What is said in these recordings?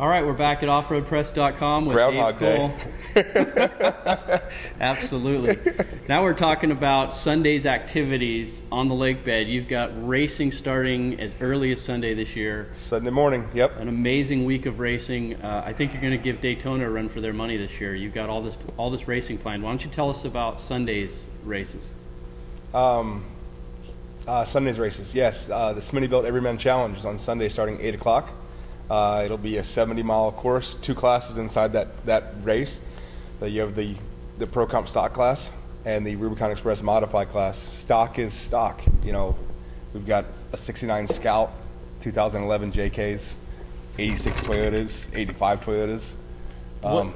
All right, we're back at offroadpress.com with Groundhog Dave Cole. Absolutely. Now we're talking about Sunday's activities on the lake bed. You've got racing starting as early as Sunday this year. Sunday morning, yep. An amazing week of racing. I think you're going to give Daytona a run for their money this year. You've got all this racing planned. Why don't you tell us about Sunday's races? Sunday's races, yes. The Smittybilt Everyman Challenge is on Sunday starting 8 o'clock. It'll be a 70-mile course, 2 classes inside that race. You have the Pro Comp stock class and the Rubicon Express modified class. Stock is stock. You know, we've got a 69 Scout, 2011 JKs, 86 Toyotas, 85 Toyotas.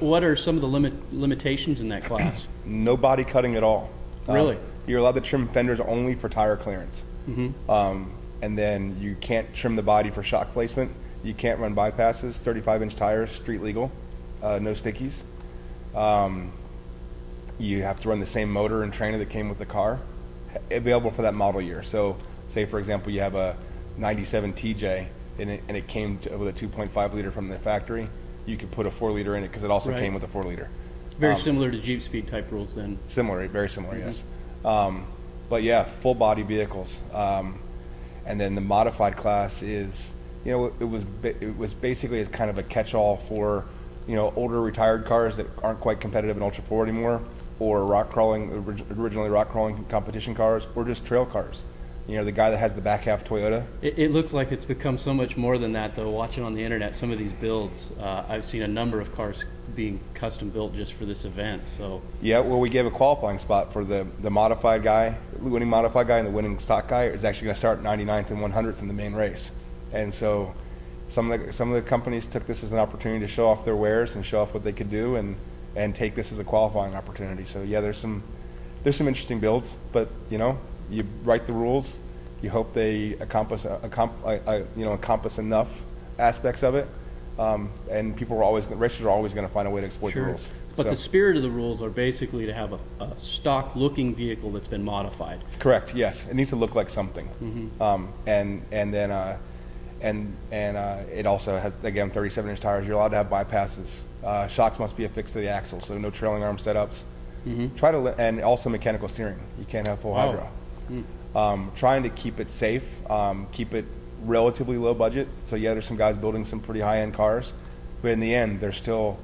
What are some of the limitations in that class? No body cutting at all. Really? You're allowed to trim fenders only for tire clearance. Mm-hmm. And then you can't trim the body for shock placement. You can't run bypasses, 35-inch tires, street legal, no stickies. You have to run the same motor and trainer that came with the car, available for that model year. So say, for example, you have a 97 TJ and it came with a 2.5 liter from the factory. You could put a 4 liter in it because it also came with a 4 liter. Very similar to Jeep Speed type rules then. Similar, very similar, yes. But yeah, full body vehicles. And then the modified class is, you know, it was basically as kind of a catch-all for, you know, older retired cars that aren't quite competitive in Ultra 4 anymore, or originally rock crawling competition cars, or just trail cars. You know, the guy that has the back half Toyota. It looks like it's become so much more than that, though. Watching on the internet, some of these builds, I've seen a number of cars being custom built just for this event. So yeah, well, we gave a qualifying spot for the modified guy, the winning modified guy, and the winning stock guy is actually going to start 99th and 100th in the main race. And so some of the companies took this as an opportunity to show off their wares and show off what they could do, and take this as a qualifying opportunity. So yeah, there's some interesting builds, but you know, you write the rules, you hope they encompass enough aspects of it, and racers are always going to find a way to exploit the rules. But the spirit of the rules are basically to have a stock-looking vehicle that's been modified. Correct. Yes, it needs to look like something. Mm-hmm. And it also has, again, 37-inch tires. You're allowed to have bypasses. Shocks must be affixed to the axle, so no trailing arm setups. Mm-hmm. And also mechanical steering. You can't have full hydro. Trying to keep it safe, keep it relatively low budget. So yeah, there's some guys building some pretty high-end cars, but in the end, they're still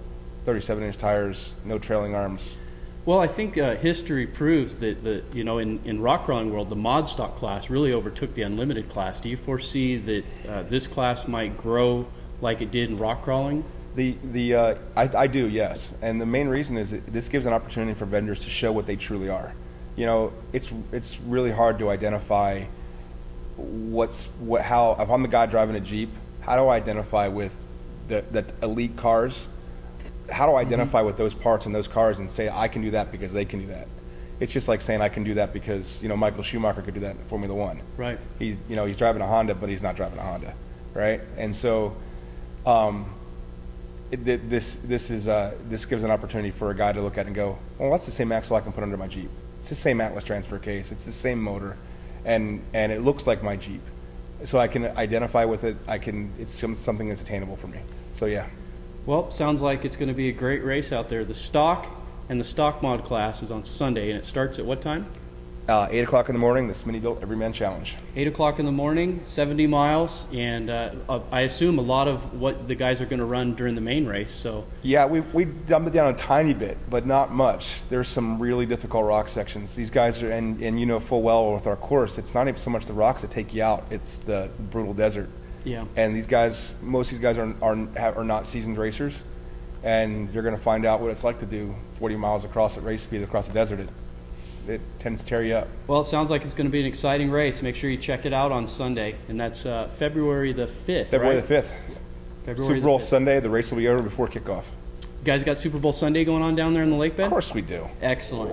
37-inch tires, no trailing arms. Well, I think history proves that you know, in rock crawling world, the mod stock class really overtook the unlimited class. Do you foresee that this class might grow like it did in rock crawling? I do, yes. And the main reason is that this gives an opportunity for vendors to show what they truly are. You know, it's really hard to identify how, if I'm the guy driving a Jeep, how do I identify with the elite cars? How do I identify with those parts in those cars and say I can do that because they can do that? It's just like saying I can do that because, you know, Michael Schumacher could do that in Formula One. Right. He's driving a Honda, but he's not driving a Honda, right? And so, this gives an opportunity for a guy to look at and go, well, that's the same axle I can put under my Jeep. It's the same Atlas transfer case. It's the same motor, and it looks like my Jeep, so I can identify with it. It's something that's attainable for me. So yeah. Well, sounds like it's going to be a great race out there. The stock and the stock mod class is on Sunday, and it starts at what time? 8 o'clock in the morning, the Smittybilt Everyman Challenge. 8 o'clock in the morning, 70 miles, and I assume a lot of what the guys are going to run during the main race. So yeah, we dumbed it down a tiny bit, but not much. There's some really difficult rock sections. These guys are, and you know full well with our course, it's not even so much the rocks that take you out; it's the brutal desert. Yeah. And these guys, most of these guys are not seasoned racers, and you're going to find out what it's like to do 40 miles across at race speed across the desert. It tends to tear you up. Well, it sounds like it's going to be an exciting race. Make sure you check it out on Sunday, and that's February the 5th, February right? the 5th. Super Bowl Sunday. The race will be over before kickoff. You guys got Super Bowl Sunday going on down there in the lake bed? Of course we do. Excellent.